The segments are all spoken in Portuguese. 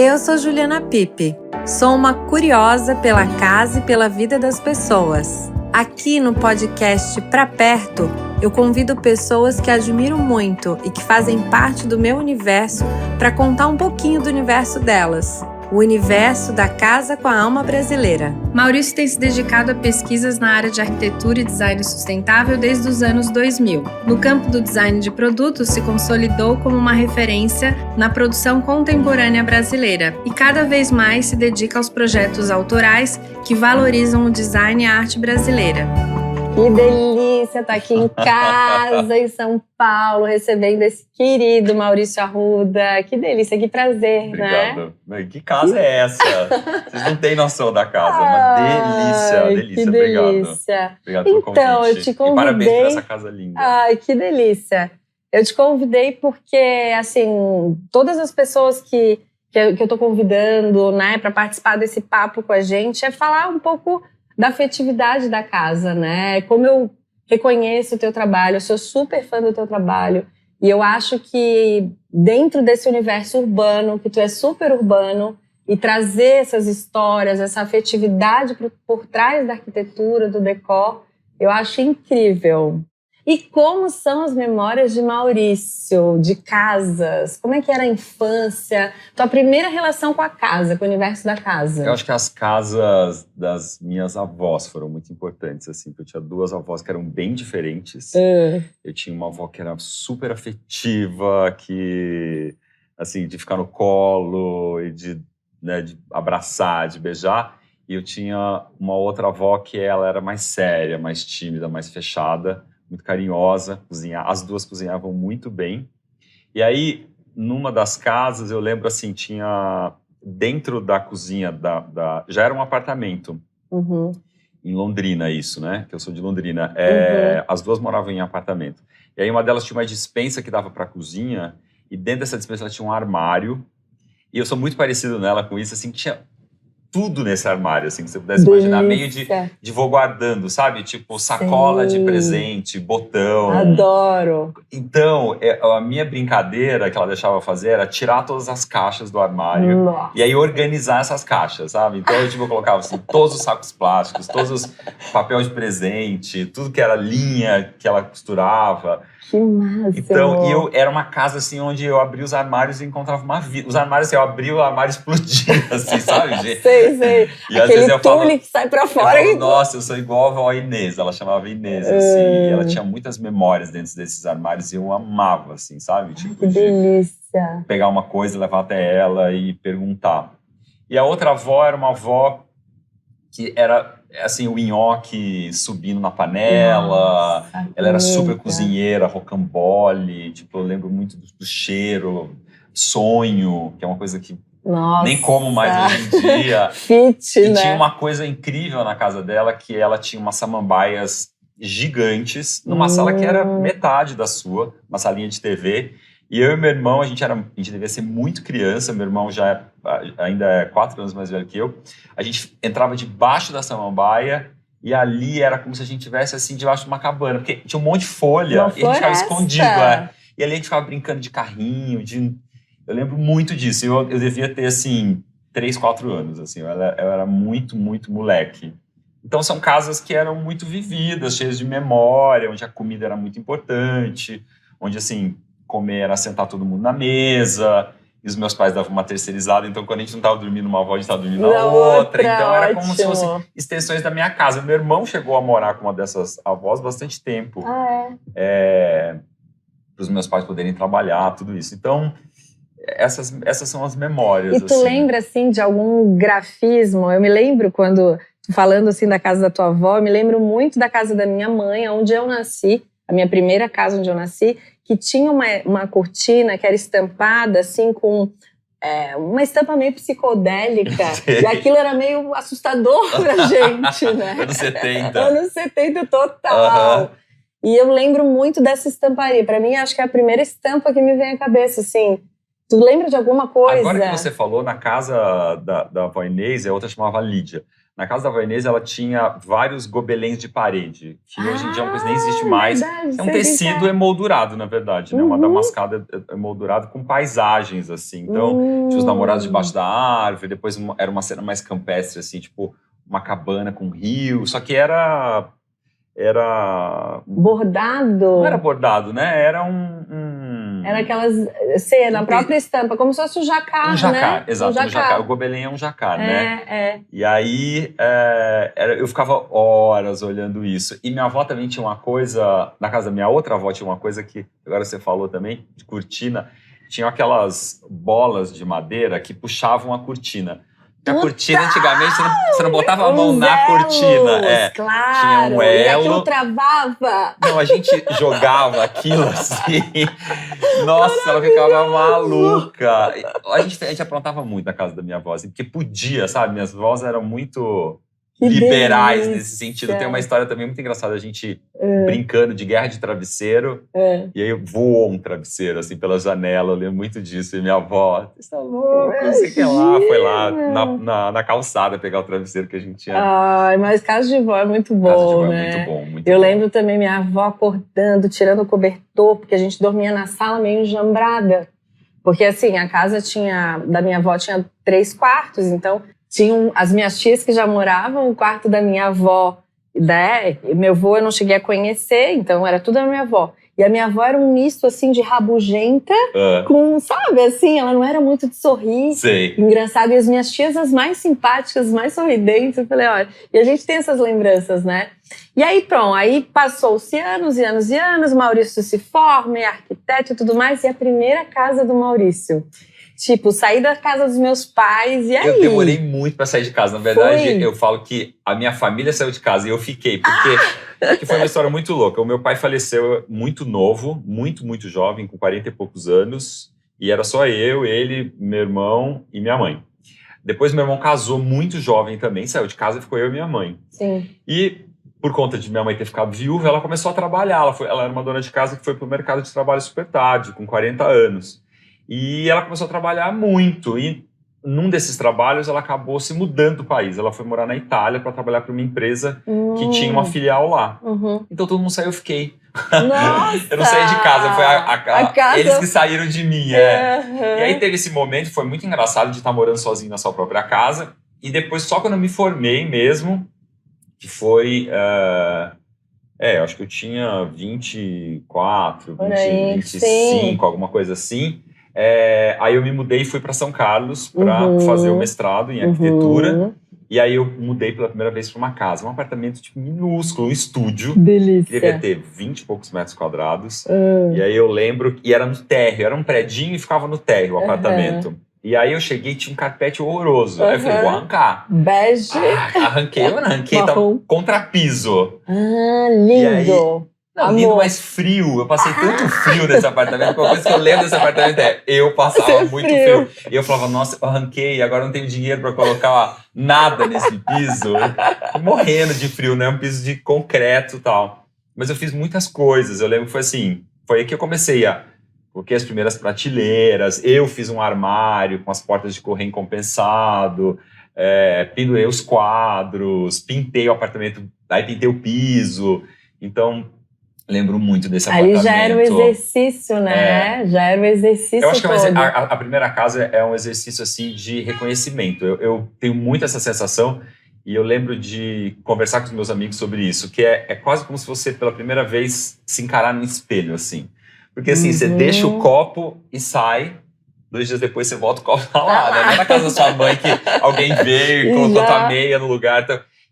Eu sou Juliana Pipe. Sou uma curiosa pela casa e pela vida das pessoas. Aqui no podcast Pra Perto, eu convido pessoas que admiro muito e que fazem parte do meu universo para contar um pouquinho do universo delas. O universo da casa com a alma brasileira. Maurício tem se dedicado a pesquisas na área de arquitetura e design sustentável desde os anos 2000. No campo do design de produtos, se consolidou como uma referência na produção contemporânea brasileira e cada vez mais se dedica aos projetos autorais que valorizam o design e a arte brasileira. Que delícia estar aqui em casa, em São Paulo, recebendo esse querido Maurício Arruda. Que delícia, que prazer, Obrigado. né? Que casa é essa? Vocês não têm noção da casa. Uma delícia. Que delícia. Obrigado pelo convite. Então, eu te convidei... E parabéns por essa casa linda. Ai, que delícia. Eu te convidei porque, assim, todas as pessoas que eu tô convidando, né, para participar desse papo com a gente, é falar um pouco da afetividade da casa, né? Como eu reconheço o teu trabalho, eu sou super fã do teu trabalho e eu acho que dentro desse universo urbano, que tu é super urbano, e trazer essas histórias, essa afetividade por trás da arquitetura, do decor, eu acho incrível. E como são as memórias de Maurício, de casas? Como é que era a infância? Tua primeira relação com a casa, com o universo da casa? Eu acho que as casas das minhas avós foram muito importantes, assim, porque eu tinha duas avós que eram bem diferentes. Eu tinha uma avó que era super afetiva, que, assim, de ficar no colo e de abraçar, de beijar. E eu tinha uma outra avó que ela era mais séria, mais tímida, mais fechada, muito carinhosa, as duas cozinhavam muito bem. E aí, numa das casas, eu lembro assim, tinha dentro da cozinha, já era um apartamento, em Londrina isso, né? Que eu sou de Londrina. As duas moravam em apartamento. E aí uma delas tinha uma despensa que dava para a cozinha, e dentro dessa despensa ela tinha um armário, e eu sou muito parecido nela com isso, assim, que tinha tudo nesse armário, assim, que você pudesse imaginar, meio de vou guardando, sabe? Tipo, sacola de presente, botão. Adoro! Então, a minha brincadeira que ela deixava fazer era tirar todas as caixas do armário. Nossa. E aí organizar essas caixas, sabe? Então, eu colocava, assim, todos os sacos plásticos, todos os papéis de presente, tudo que era linha que ela costurava. Que massa! Então, era uma casa, assim, onde eu abria os armários e encontrava uma vida. Os armários, assim, eu abria o armário explodia, assim, sabe, gente? Sei. E às vezes eu falo, que sai pra fora. Nossa, eu sou igual a avó Inês. Ela chamava Inês, assim. E ela tinha muitas memórias dentro desses armários e eu amava, assim, sabe? Tipo, que delícia! Pegar uma coisa, levar até ela e perguntar. E a outra avó era uma avó que era, assim, o nhoque subindo na panela. Nossa, ela era super cozinheira, rocambole. Tipo, eu lembro muito do cheiro, sonho, que é uma coisa que nem como mais hoje em dia. Fit, e né? tinha uma coisa incrível na casa dela, que ela tinha umas samambaias gigantes, numa sala que era metade da sua, uma salinha de TV. E eu e meu irmão, a gente devia ser muito criança, meu irmão ainda é 4 anos mais velho que eu. A gente entrava debaixo da samambaia e ali era como se a gente estivesse assim, debaixo de uma cabana, porque tinha um monte de folha e a gente ficava escondido. E ali a gente ficava brincando de carrinho, Eu lembro muito disso. Eu devia ter, assim, 3, 4 anos, assim. Eu era muito, muito moleque. Então, são casas que eram muito vividas, cheias de memória, onde a comida era muito importante, onde, assim, comer era sentar todo mundo na mesa, e os meus pais davam uma terceirizada, então, quando a gente não estava dormindo numa avó, a gente estava dormindo na outra. Então, era como se fossem extensões da minha casa. Meu irmão chegou a morar com uma dessas avós bastante tempo. Para os meus pais poderem trabalhar, tudo isso. Então, essas são as memórias. E tu lembra, assim, de algum grafismo? Eu me lembro quando, falando assim da casa da tua avó, eu me lembro muito da casa da minha mãe, onde eu nasci, a minha primeira casa onde eu nasci, que tinha uma cortina que era estampada, assim, com uma estampa meio psicodélica. E aquilo era meio assustador pra gente, né? Anos 70. Anos 70 total. E eu lembro muito dessa estamparia. Pra mim, acho que é a primeira estampa que me vem à cabeça, assim. Tu lembra de alguma coisa? Agora que você falou, na casa da avó Inês, a outra chamava Lídia. Na casa da avó Inês, ela tinha vários gobelins de parede, que hoje em dia é uma coisa que nem existe mais. Verdade, É um tecido emoldurado, na verdade, né? Uma damascada emoldurada com paisagens, assim. Então, tinha os namorados debaixo da árvore, depois era uma cena mais campestre, assim, tipo uma cabana com rio. Só que era bordado? Não era bordado, né? Era Era aquelas cena, a própria estampa, como se fosse o jacquard, um jacquard, né? exato, Um jacquard. O gobelin é um jacquard, né? É. E aí, eu ficava horas olhando isso. E minha avó também tinha uma coisa, na casa da minha outra avó tinha uma coisa que, agora você falou também, de cortina, tinha aquelas bolas de madeira que puxavam a cortina. A cortina, antigamente, você não botava a mão na cortina. Claro. Tinha um elo. E aquilo travava. Não, a gente jogava aquilo assim. Nossa, ela ficava maluca. A gente aprontava muito na casa da minha avó, assim, porque podia, sabe? Minhas avós eram muito liberais nesse sentido. Tem uma história também muito engraçada, a gente brincando de guerra de travesseiro, e aí voou um travesseiro, assim, pela janela, eu lembro muito disso, e minha avó, você tá louco, não sei o que lá, foi lá na calçada pegar o travesseiro que a gente tinha. Ai, mas casa de vó é muito bom, casa de vó né? É muito bom, muito Eu bom. lembro também minha avó acordando, tirando o cobertor, porque a gente dormia na sala meio enjambrada, porque assim, a casa da minha avó tinha 3 quartos, então tinham as minhas tias que já moravam, o quarto da minha avó, né? Meu avô eu não cheguei a conhecer, então era tudo da minha avó. E a minha avó era um misto, assim, de rabugenta com, sabe, assim, ela não era muito de sorrir. Sei. Engraçado. E as minhas tias, as mais simpáticas, mais sorridentes, eu falei, olha, e a gente tem essas lembranças, né? E aí, pronto, aí passou-se anos e anos e anos, o Maurício se forma, é arquiteto e tudo mais, e a primeira casa do Maurício. Tipo, saí da casa dos meus pais, e aí? Eu demorei muito pra sair de casa. Na verdade, eu falo que a minha família saiu de casa e eu fiquei, porque foi uma história muito louca. O meu pai faleceu muito novo, muito, muito jovem, com 40 e poucos anos, e era só eu, ele, meu irmão e minha mãe. Depois meu irmão casou muito jovem também, saiu de casa e ficou eu e minha mãe. Sim. E por conta de minha mãe ter ficado viúva, ela começou a trabalhar. Ela era uma dona de casa que foi pro mercado de trabalho super tarde, com 40 anos. E ela começou a trabalhar muito, e num desses trabalhos ela acabou se mudando do país. Ela foi morar na Itália para trabalhar para uma empresa que tinha uma filial lá. Então todo mundo saiu, eu fiquei. Nossa! Eu não saí de casa, foi a casa... eles que saíram de mim. E aí teve esse momento, foi muito engraçado de estar morando sozinho na sua própria casa. E depois, só quando eu me formei mesmo, que foi... eu acho que eu tinha 24, 25, alguma coisa assim. Aí eu me mudei e fui para São Carlos para fazer o mestrado em arquitetura. E aí eu mudei pela primeira vez para uma casa, um apartamento tipo, minúsculo, um estúdio. Delícia. Que devia ter 20 e poucos metros quadrados. E aí eu lembro, e era no térreo, era um predinho e ficava no térreo o apartamento. E aí eu cheguei e tinha um carpete horroroso. Aí eu falei, vou arrancar. Bege. Arranquei, tava contrapiso. Lindo. E aí, lindo, mas frio. Eu passei tanto frio nesse apartamento. Uma coisa que eu lembro desse apartamento eu passava muito frio. E eu falava, nossa, eu arranquei, agora não tenho dinheiro pra colocar nada nesse piso. Morrendo de frio, né? Um piso de concreto e tal. Mas eu fiz muitas coisas. Eu lembro que foi assim, foi aí que eu comecei coloquei as primeiras prateleiras, eu fiz um armário com as portas de correr compensado, pendurei os quadros, pintei o apartamento, aí pintei o piso. Então, lembro muito desse apartamento. Ali já era o exercício, né? Já era o exercício. Eu acho que a primeira casa é um exercício assim, de reconhecimento. Eu tenho muito essa sensação, e eu lembro de conversar com os meus amigos sobre isso, que é quase como se você, pela primeira vez, se encarar no espelho, assim. Porque assim, você deixa o copo e sai, 2 dias depois você volta, o copo tá lá, né? Não é na casa da sua mãe que alguém veio e colocou tua meia no lugar.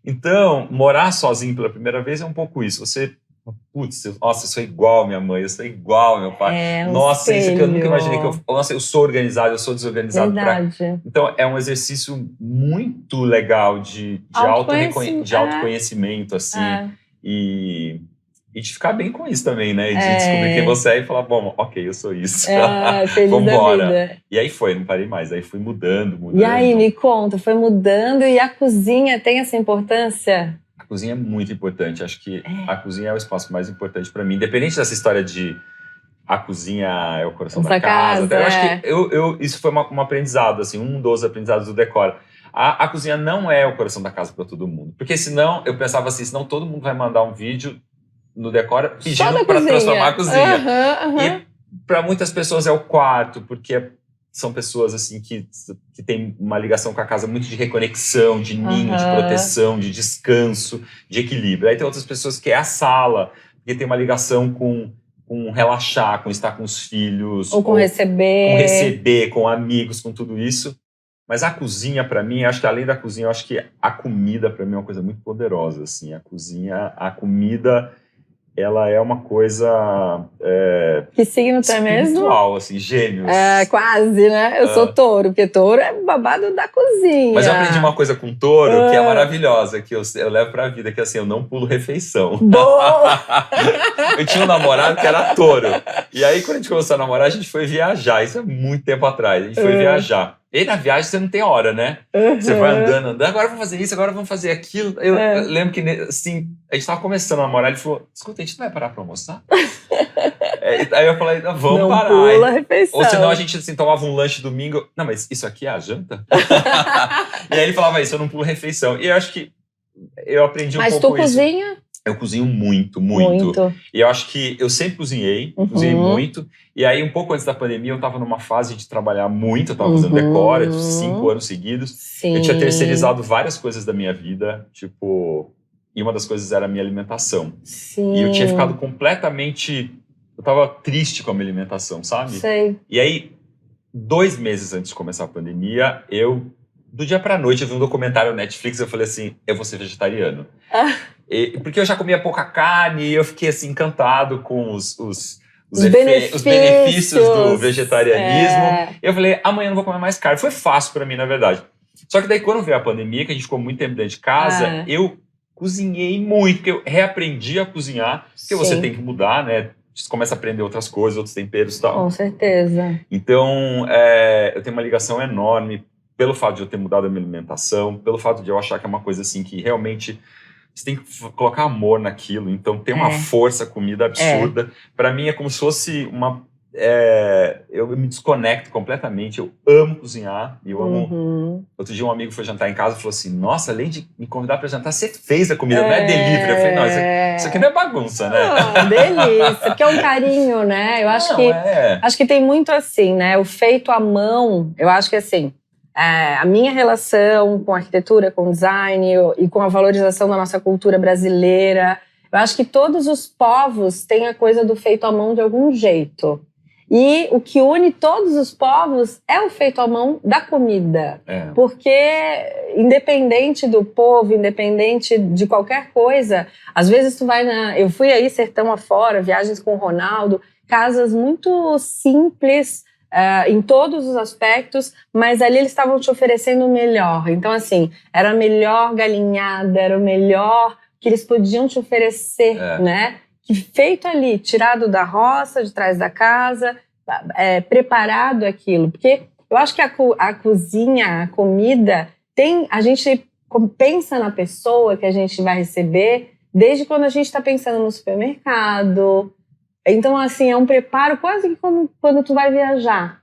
Então, morar sozinho pela primeira vez é um pouco isso. Você, putz, nossa, eu sou igual a minha mãe, eu sou igual ao meu pai. Nossa, espelho. Isso que eu nunca imaginei que nossa, eu sou organizado, eu sou desorganizado. Verdade. Então, é um exercício muito legal de autoconhecimento, assim. E de ficar bem com isso também, né? E de descobrir quem você é e falar, bom, ok, eu sou isso. Feliz Vambora. Da vida. E aí foi, não parei mais. Aí fui mudando. E aí, me conta, foi mudando, e a cozinha tem essa importância? A cozinha é muito importante. Acho que a cozinha é o espaço mais importante para mim. Independente dessa história de a cozinha é o coração Essa da casa. casa, Eu acho que isso foi um aprendizado, assim, um dos aprendizados do Decora. A cozinha não é o coração da casa para todo mundo. Porque senão, eu pensava assim, senão todo mundo vai mandar um vídeo no Decora pedindo para transformar a cozinha. E para muitas pessoas é o quarto, porque são pessoas assim que têm uma ligação com a casa muito de reconexão, de ninho, de proteção, de descanso, de equilíbrio. Aí tem outras pessoas que é a sala, que tem uma ligação com relaxar, com estar com os filhos. Ou com receber. Com receber, com amigos, com tudo isso. Mas a cozinha, para mim, acho que além da cozinha, eu acho que a comida, para mim, é uma coisa muito poderosa, assim. A comida, ela é uma coisa que signo tu é mesmo? Espiritual, assim, Gêmeos. Quase, né? Eu sou touro, porque touro é babado da cozinha. Mas eu aprendi uma coisa com touro que é maravilhosa, que eu levo pra vida, que assim, eu não pulo refeição. Boa! Eu tinha um namorado que era touro. E aí, quando a gente começou a namorar, a gente foi viajar. Isso é muito tempo atrás. A gente foi viajar. E na viagem você não tem hora, né? Você vai andando. Agora vamos fazer isso, agora vamos fazer aquilo. Eu lembro que, assim, a gente tava começando a namorar. Ele falou, escuta, a gente não vai parar pra almoçar? Aí eu falei, vamos não parar. Pula a refeição. Ou senão a gente assim, tomava um lanche domingo. Não, mas isso aqui é a janta? E aí ele falava isso, eu não pulo refeição. E eu acho que eu aprendi um pouco isso. Mas tu cozinha? Eu cozinho muito. E eu acho que eu sempre cozinhei muito. E aí, um pouco antes da pandemia, eu tava numa fase de trabalhar muito. Eu tava fazendo Decora, 5 anos seguidos. Sim. Eu tinha terceirizado várias coisas da minha vida, tipo... E uma das coisas era a minha alimentação. Sim. E eu tinha ficado completamente... Eu tava triste com a minha alimentação, sabe? Sei. E aí, 2 meses antes de começar a pandemia, do dia pra noite, eu vi um documentário no Netflix, eu falei assim, eu vou ser vegetariano. Porque eu já comia pouca carne, e eu fiquei assim, encantado com os benefícios do vegetarianismo. Eu falei, amanhã eu não vou comer mais carne. Foi fácil pra mim, na verdade. Só que daí, quando veio a pandemia, que a gente ficou muito tempo dentro de casa, eu cozinhei muito, porque eu reaprendi a cozinhar, porque você tem que mudar, né? Você começa a aprender outras coisas, outros temperos e tal. Com certeza. Então, eu tenho uma ligação enorme pelo fato de eu ter mudado a minha alimentação, pelo fato de eu achar que é uma coisa assim que realmente você tem que colocar amor naquilo. Então, tem uma força, comida absurda. Para mim, é como se fosse uma... eu me desconecto completamente. Eu amo cozinhar. Eu amo... Outro dia um amigo foi jantar em casa e falou assim, nossa, além de me convidar para jantar, você fez a comida, não é delivery. Eu falei, não, isso aqui não é bagunça, né? Delícia, porque é um carinho, né? Eu acho acho que tem muito assim, né? O feito à mão, eu acho que assim, a minha relação com a arquitetura, com o design e com a valorização da nossa cultura brasileira, eu acho que todos os povos têm a coisa do feito à mão de algum jeito. E o que une todos os povos é o feito à mão da comida. Porque, independente do povo, independente de qualquer coisa, às vezes tu vai eu fui aí sertão afora, viagens com o Ronaldo, casas muito simples, em todos os aspectos, mas ali eles estavam te oferecendo o melhor. Então, assim, era a melhor galinhada, era o melhor que eles podiam te oferecer, né? Que feito ali, tirado da roça, de trás da casa, preparado aquilo. Porque eu acho que a cozinha, a comida, a gente pensa na pessoa que a gente vai receber desde quando a gente está pensando no supermercado. Então, assim, é um preparo quase que como quando tu vai viajar.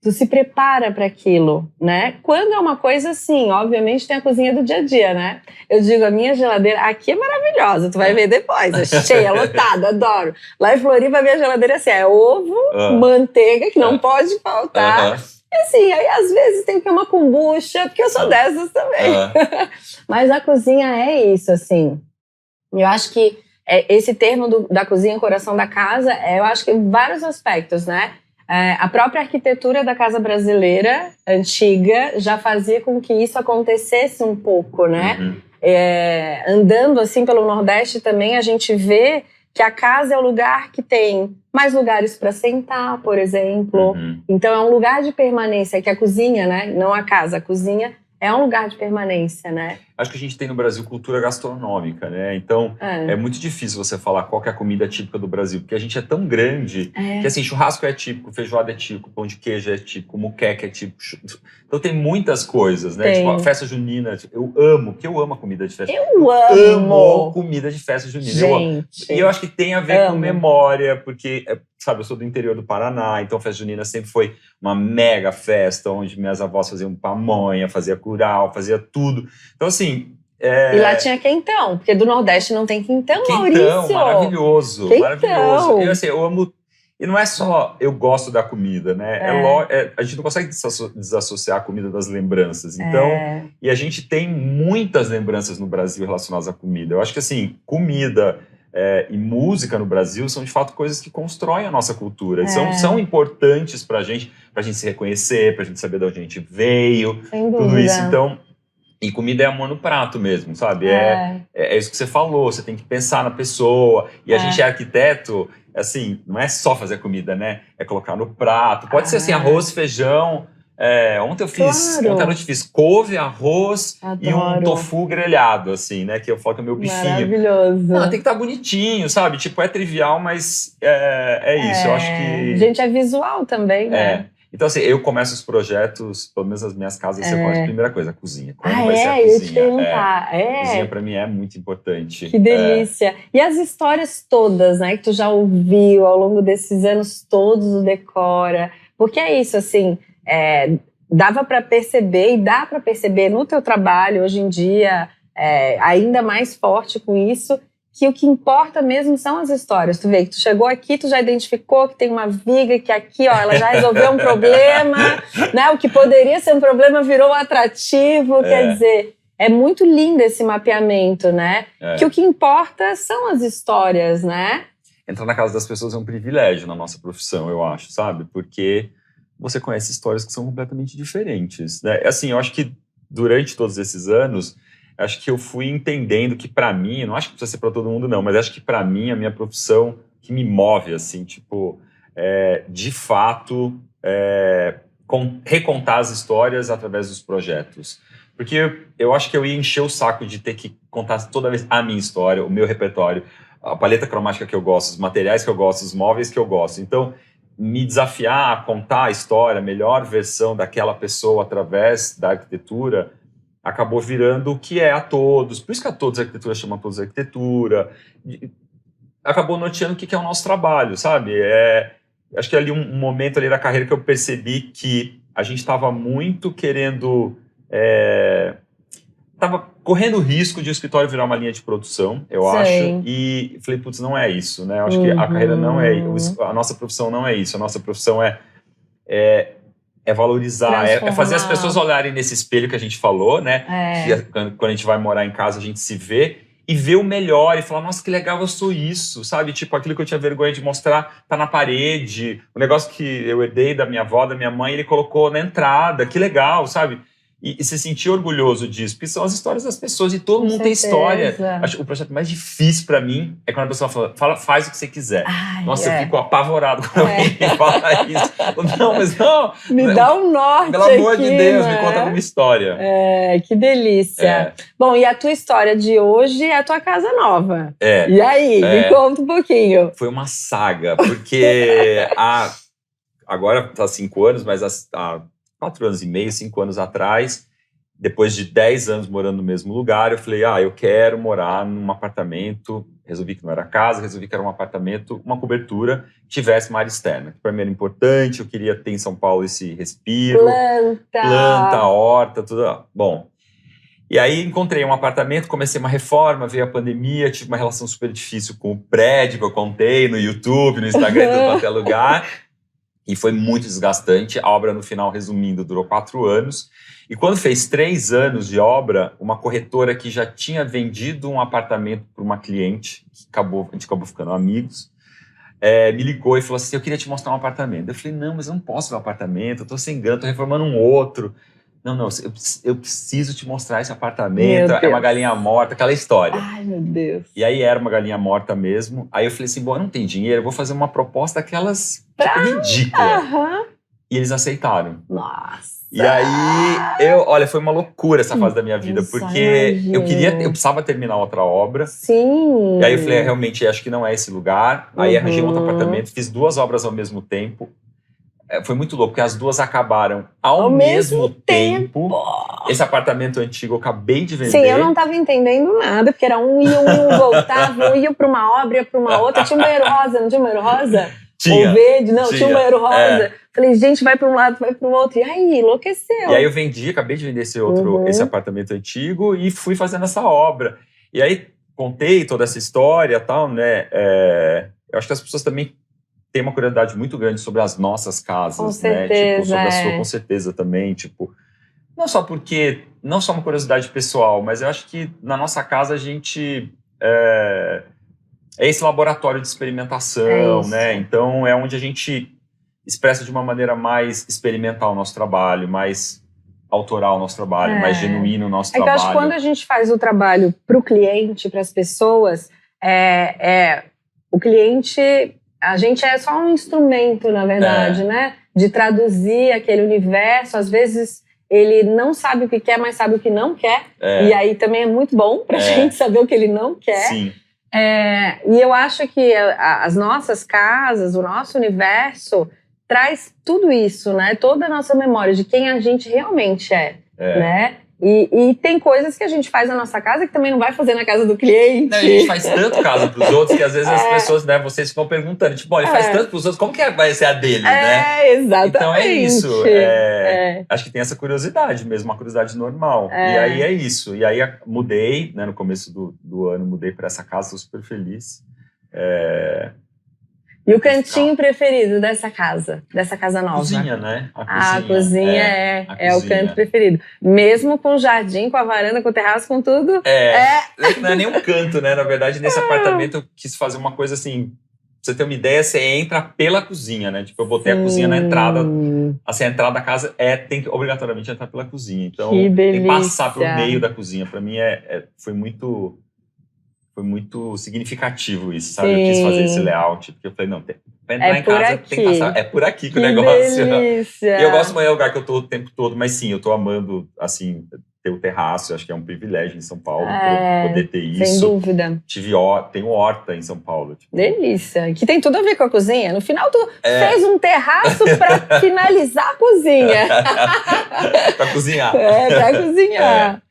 Tu se prepara para aquilo, né? Quando é uma coisa assim, obviamente tem a cozinha do dia a dia, né? Eu digo, a minha geladeira aqui é maravilhosa, tu vai ver depois, é cheia, lotada, adoro. Lá em Floripa a minha geladeira assim, é ovo, manteiga, que não pode faltar. E assim, aí às vezes tem que ter uma kombucha, porque eu sou dessas também. Mas a cozinha é isso, assim. Eu acho que esse termo da cozinha, coração da casa, eu acho que em vários aspectos, né? A própria arquitetura da casa brasileira antiga já fazia com que isso acontecesse um pouco, né? Andando assim pelo Nordeste também, a gente vê que a casa é o lugar que tem mais lugares para sentar, por exemplo. Então é um lugar de permanência, que a cozinha, né? Não a casa, a cozinha é um lugar de permanência, né? Acho que a gente tem no Brasil cultura gastronômica, né? Então, é muito difícil você falar qual que é a comida típica do Brasil, porque a gente é tão grande que, assim, churrasco é típico, feijoada é típico, pão de queijo é típico, muqueca é típico. Então, tem muitas coisas, né? Tipo, a festa junina, eu amo a comida de festa. Eu amo comida de festa junina. Gente, e eu acho que tem a ver com memória, porque sabe, eu sou do interior do Paraná, então a festa junina sempre foi uma mega festa, onde minhas avós faziam pamonha, fazia curau, fazia tudo. Então, assim... E lá tinha quentão, porque do Nordeste não tem quentão, Maurício. Quentão, maravilhoso, quentão. Maravilhoso. Eu, assim, eu amo... E não é só eu gosto da comida, né? A gente não consegue desassociar a comida das lembranças. Então, e a gente tem muitas lembranças no Brasil relacionadas à comida. Eu acho que, assim, comida e música no Brasil são, de fato, coisas que constroem a nossa cultura. São importantes pra gente se reconhecer, pra gente saber de onde a gente veio. Sem dúvida. Tudo isso, então... E comida é amor no prato mesmo, sabe? É isso que você falou, você tem que pensar na pessoa. E a gente é arquiteto, assim, não é só fazer comida, né? É colocar no prato. Pode ser assim, arroz, feijão. Ontem à noite fiz couve, arroz e um tofu grelhado, assim, né? Que eu falo que é meu bichinho. Maravilhoso. Não, tem que estar bonitinho, sabe? Tipo, é trivial, mas é isso. Eu acho que... Gente, é visual também, né? Então, assim, eu começo os projetos, pelo menos nas minhas casas, você começa a primeira coisa, a cozinha. Como vai ser a eu cozinha? ia te perguntar. A cozinha, pra mim, é muito importante. Que delícia. E as histórias todas, né, que tu já ouviu ao longo desses anos todos, o Decora. Porque é isso, assim, dava pra perceber, e dá pra perceber no teu trabalho, hoje em dia, ainda mais forte com isso, que o que importa mesmo são as histórias. Tu vê que tu chegou aqui, tu já identificou que tem uma viga, que aqui, ó, ela já resolveu um problema, né? O que poderia ser um problema virou um atrativo, quer dizer, é muito lindo esse mapeamento, né? Que o que importa são as histórias, né? Entrar na casa das pessoas é um privilégio na nossa profissão, eu acho, sabe? Porque você conhece histórias que são completamente diferentes, né? Assim, eu acho que durante todos esses anos, acho que eu fui entendendo que, pra mim, não acho que precisa ser pra todo mundo, não, mas acho que, pra mim, a minha profissão que me move, assim, tipo, de fato, recontar as histórias através dos projetos. Porque eu acho que eu ia encher o saco de ter que contar toda vez a minha história, o meu repertório, a paleta cromática que eu gosto, os materiais que eu gosto, os móveis que eu gosto. Então, me desafiar a contar a história, a melhor versão daquela pessoa através da arquitetura, acabou virando o que é a todos. Por isso que a todos a arquitetura chama a todos a arquitetura. Acabou norteando o que é o nosso trabalho, sabe? Acho que ali um momento ali da carreira que eu percebi que a gente estava muito querendo... Estava correndo o risco de o escritório virar uma linha de produção, eu acho. E falei, putz, não é isso, né? Eu acho que a carreira não é... A nossa profissão não é isso. A nossa profissão é valorizar, é fazer as pessoas olharem nesse espelho que a gente falou, né? Quando a gente vai morar em casa, a gente se vê e ver o melhor e falar, nossa, que legal, eu sou isso, sabe? Tipo, aquilo que eu tinha vergonha de mostrar tá na parede, o negócio que eu herdei da minha avó, da minha mãe, ele colocou na entrada, que legal, sabe? E se sentir orgulhoso disso, porque são as histórias das pessoas e todo mundo tem história. Acho que o projeto mais difícil pra mim é quando a pessoa fala faz o que você quiser. Nossa, eu fico apavorado quando alguém fala isso. Não, mas não. Me dá um norte. Pelo amor aqui, de Deus, né? me conta uma história. Que delícia. Bom, e a tua história de hoje é a tua casa nova. E aí, me conta um pouquinho. Foi uma saga, porque agora tá 5 anos, mas há 4 anos e meio, 5 anos atrás, depois de 10 anos morando no mesmo lugar, eu falei, eu quero morar num apartamento, resolvi que não era casa, resolvi que era um apartamento, uma cobertura, que tivesse uma área externa, que para mim era importante, eu queria ter em São Paulo esse respiro, planta, horta, tudo. Bom, e aí encontrei um apartamento, comecei uma reforma, veio a pandemia, tive uma relação super difícil com o prédio que eu contei no YouTube, no Instagram, em todo qualquer lugar. E foi muito desgastante. A obra, no final, resumindo, durou 4 anos. E quando fez 3 anos de obra, uma corretora que já tinha vendido um apartamento para uma cliente, que a gente acabou ficando amigos, me ligou e falou assim, eu queria te mostrar um apartamento. Eu falei, não, mas eu não posso ver um apartamento, eu tô sem grana, tô reformando um outro. Não, eu preciso te mostrar esse apartamento, é uma galinha morta, aquela história. Ai, meu Deus. E aí era uma galinha morta mesmo. Aí eu falei assim, bom, eu não tenho dinheiro, eu vou fazer uma proposta daquelas ridícula. E eles aceitaram. Nossa. E aí, olha, foi uma loucura essa fase da minha vida, porque eu precisava terminar outra obra. Sim. E aí eu falei, realmente, acho que não é esse lugar. Aí arranjei um outro apartamento, fiz 2 obras ao mesmo tempo. Foi muito louco, porque as 2 acabaram ao mesmo tempo. Esse apartamento antigo eu acabei de vender. Sim, eu não estava entendendo nada, porque era um voltava, ia para uma obra, ia para uma outra. Tinha um banheiro rosa, não tinha um banheiro rosa? Ou verde, não, tinha um banheiro rosa. É. Falei, gente, vai para um lado, vai para o outro. E aí, enlouqueceu. E aí eu acabei de vender esse apartamento antigo e fui fazendo essa obra. E aí contei toda essa história e tal, né? Eu acho que as pessoas também têm uma curiosidade muito grande sobre as nossas casas, com né? certeza, Tipo, sobre a sua, com certeza também, tipo... Não só uma curiosidade pessoal, mas eu acho que na nossa casa a gente... É esse laboratório de experimentação, né? Então é onde a gente expressa de uma maneira mais experimental o nosso trabalho, mais autoral o nosso trabalho, mais genuíno o nosso trabalho. Eu acho que quando a gente faz o trabalho para o cliente, para as pessoas, o cliente, a gente é só um instrumento, na verdade, né? De traduzir aquele universo. Às vezes ele não sabe o que quer, mas sabe o que não quer. E aí também é muito bom para a gente saber o que ele não quer. Sim. E eu acho que as nossas casas, o nosso universo traz tudo isso, né? Toda a nossa memória de quem a gente realmente é. Né? E tem coisas que a gente faz na nossa casa que também não vai fazer na casa do cliente. Não, a gente faz tanto casa pros outros que às vezes as pessoas, né, vocês ficam perguntando, tipo, ele faz tanto pros outros, como que vai ser a dele, né? Exatamente. Então é isso. Acho que tem essa curiosidade mesmo, uma curiosidade normal. E aí é isso. E aí mudei, né, no começo do ano, mudei para essa casa, estou super feliz. E o cantinho preferido dessa casa nova? A cozinha, né? A cozinha é o canto preferido. Mesmo com o jardim, com a varanda, com o terraço, com tudo. Não é nem um canto, né? Na verdade, nesse apartamento eu quis fazer uma coisa assim. Pra você ter uma ideia, você entra pela cozinha, né? Tipo, eu botei a cozinha na entrada. Assim, a entrada da casa tem que obrigatoriamente entrar pela cozinha. Então, tem que passar pelo meio da cozinha. Pra mim, foi muito significativo isso, sabe? Eu quis fazer esse layout, porque eu falei, não, pra entrar em casa tem que passar. É por aqui que o negócio... Delícia. E eu gosto mais do lugar que eu tô o tempo todo, mas sim, eu tô amando, assim, ter o terraço. Eu acho que é um privilégio em São Paulo poder ter isso. Sem dúvida. Tenho horta em São Paulo. Tipo. Delícia. Que tem tudo a ver com a cozinha. No final, tu fez um terraço pra finalizar a cozinha. Pra cozinhar. Pra cozinhar.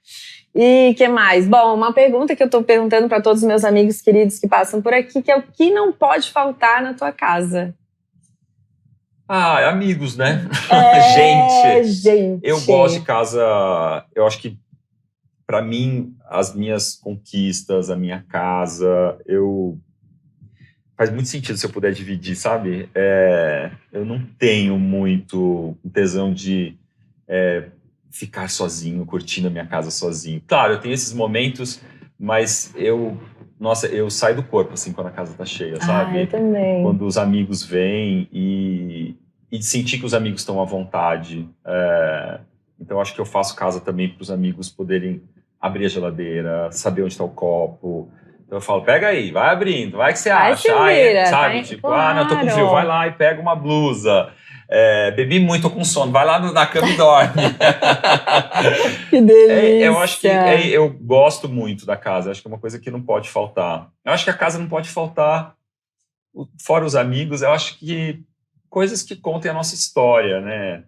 E que mais? Bom, uma pergunta que eu tô perguntando para todos os meus amigos queridos que passam por aqui, que é o que não pode faltar na tua casa? Amigos, né? Gente. Eu gosto de casa. Eu acho que, para mim, as minhas conquistas, a minha casa, faz muito sentido se eu puder dividir, sabe? Eu não tenho muito tesão de ficar sozinho, curtindo a minha casa sozinho. Claro, eu tenho esses momentos, mas eu saio do corpo, assim, quando a casa tá cheia, sabe? Eu também. Quando os amigos vêm e sentir que os amigos estão à vontade. Então, eu acho que eu faço casa também para os amigos poderem abrir a geladeira, saber onde está o copo. Então, eu falo, pega aí, vai abrindo, vai que você acha. Sabe? Tipo, não, tô com frio, vai lá e pega uma blusa. Bebi muito, tô com sono, vai lá na cama e dorme. Que delícia. Eu acho que eu gosto muito da casa, acho que é uma coisa que não pode faltar. Eu acho que a casa não pode faltar, fora os amigos, eu acho que coisas que contem a nossa história, né?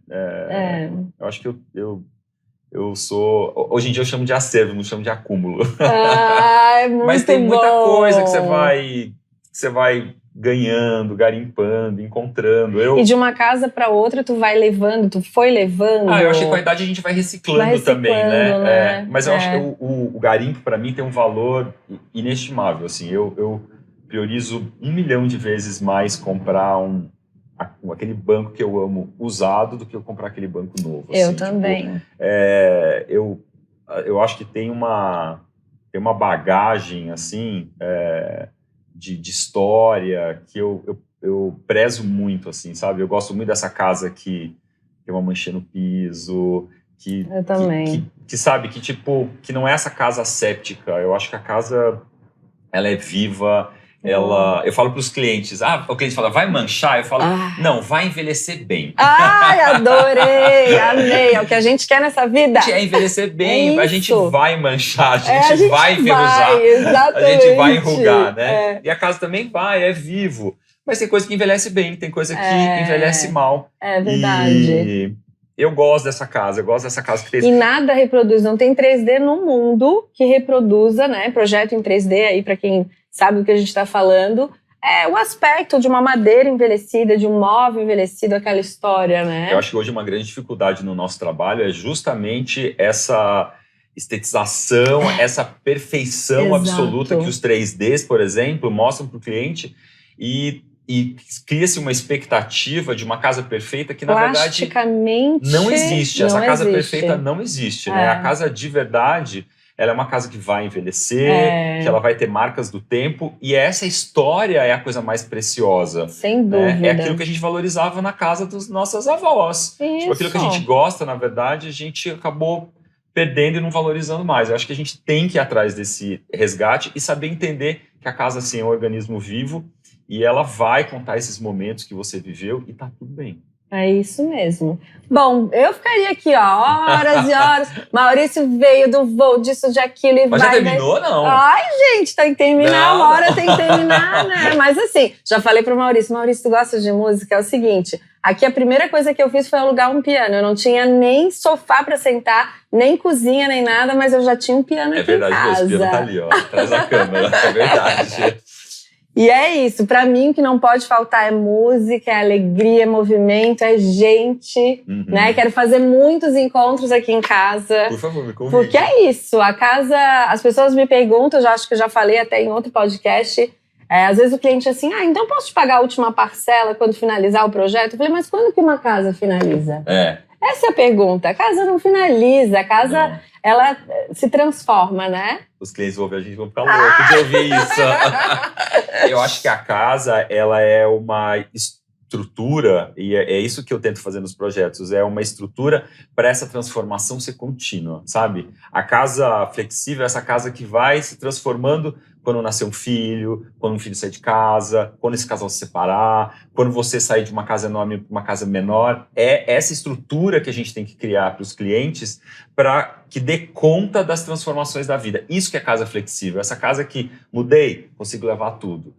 Eu acho que eu sou... Hoje em dia eu chamo de acervo, não chamo de acúmulo. É muito Mas tem muita coisa que bom. você vai ganhando, garimpando, encontrando. E de uma casa para outra tu foi levando? Eu acho que com a idade a gente vai reciclando também, né? Mas eu acho que o garimpo para mim tem um valor inestimável, assim. Eu priorizo 1 milhão de vezes mais comprar aquele banco que eu amo usado do que eu comprar aquele banco novo. Eu assim, também. Eu acho que tem uma bagagem, assim, de história que eu prezo muito, assim, sabe? Eu gosto muito dessa casa que tem uma manchinha no piso, eu também. que sabe, que não é essa casa séptica. Eu acho que a casa, ela é viva. Eu falo para os clientes, o cliente fala, vai manchar? Eu falo, não, vai envelhecer bem. Adorei, amei, é o que a gente quer nessa vida. É envelhecer bem, a gente vai manchar, a gente vai enferrujar, exatamente. A gente vai enrugar, né? E a casa também é vivo. Mas tem coisa que envelhece bem, tem coisa que envelhece mal. É verdade. E eu gosto dessa casa, que tem... E nada reproduz, não tem 3D no mundo que reproduza, né? Projeto em 3D aí, para quem sabe o que a gente está falando, o aspecto de uma madeira envelhecida, de um móvel envelhecido, aquela história, né? Eu acho que hoje uma grande dificuldade no nosso trabalho é justamente essa estetização, essa perfeição Exato. absoluta que os 3Ds, por exemplo, mostram para o cliente e cria-se uma expectativa de uma casa perfeita que, na verdade, não existe. Essa casa perfeita não existe, né? A casa de verdade, ela é uma casa que vai envelhecer, que ela vai ter marcas do tempo, e essa história é a coisa mais preciosa. Sem dúvida. Né? É aquilo que a gente valorizava na casa das nossas avós. Tipo, aquilo que a gente gosta, na verdade, a gente acabou perdendo e não valorizando mais. Eu acho que a gente tem que ir atrás desse resgate e saber entender que a casa, assim, é um organismo vivo e ela vai contar esses momentos que você viveu e tá tudo bem. É isso mesmo. Bom, eu ficaria aqui, ó, horas e horas. Maurício veio do voo, disso, de aquilo e Mas vai... já terminou, não? Ai, gente, tem que terminar, uma hora tem que terminar, né? Mas assim, já falei pro Maurício, tu gosta de música? É o seguinte, aqui a primeira coisa que eu fiz foi alugar um piano. Eu não tinha nem sofá pra sentar, nem cozinha, nem nada, mas eu já tinha um piano aqui em casa. É verdade, o piano tá ali, ó, atrás da câmera, é verdade. E é isso, pra mim o que não pode faltar é música, é alegria, é movimento, é gente, né? Quero fazer muitos encontros aqui em casa. Por favor, me convide. Porque é isso, a casa, as pessoas me perguntam, eu já acho que eu já falei até em outro podcast, às vezes o cliente é assim, então posso te pagar a última parcela quando finalizar o projeto? Eu falei, mas quando que uma casa finaliza? Essa é a pergunta, a casa não finaliza, a casa, ela se transforma, né? Os clientes vão ver a gente vão ficar loucos de ouvir isso. Eu acho que a casa, ela é uma estrutura, e é isso que eu tento fazer nos projetos, é uma estrutura para essa transformação ser contínua, sabe? A casa flexível é essa casa que vai se transformando quando nascer um filho, quando um filho sair de casa, quando esse casal se separar, quando você sair de uma casa enorme para uma casa menor. É essa estrutura que a gente tem que criar para os clientes para que dê conta das transformações da vida. Isso que é casa flexível. Essa casa que mudei, consigo levar tudo.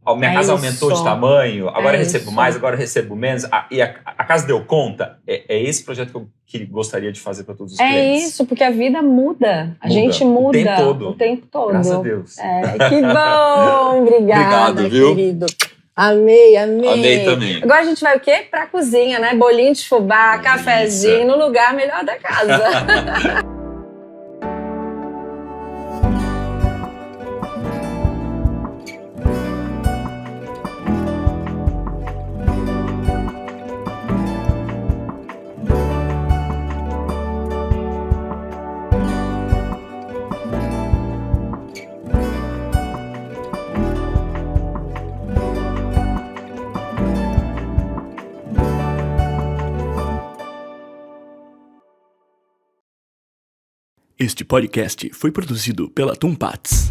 A minha casa aumentou de tamanho, agora eu recebo mais, agora eu recebo menos. E a casa deu conta. É esse projeto que eu gostaria de fazer para todos os clientes. É isso, porque a vida muda. A gente muda o tempo todo. Graças a Deus. Que bom! Obrigada, obrigado, viu? Querido. Amei. Amei também. Agora a gente vai o quê? Pra cozinha, né? Bolinho de fubá, cafezinho, no lugar melhor da casa. Este podcast foi produzido pela Tumpats.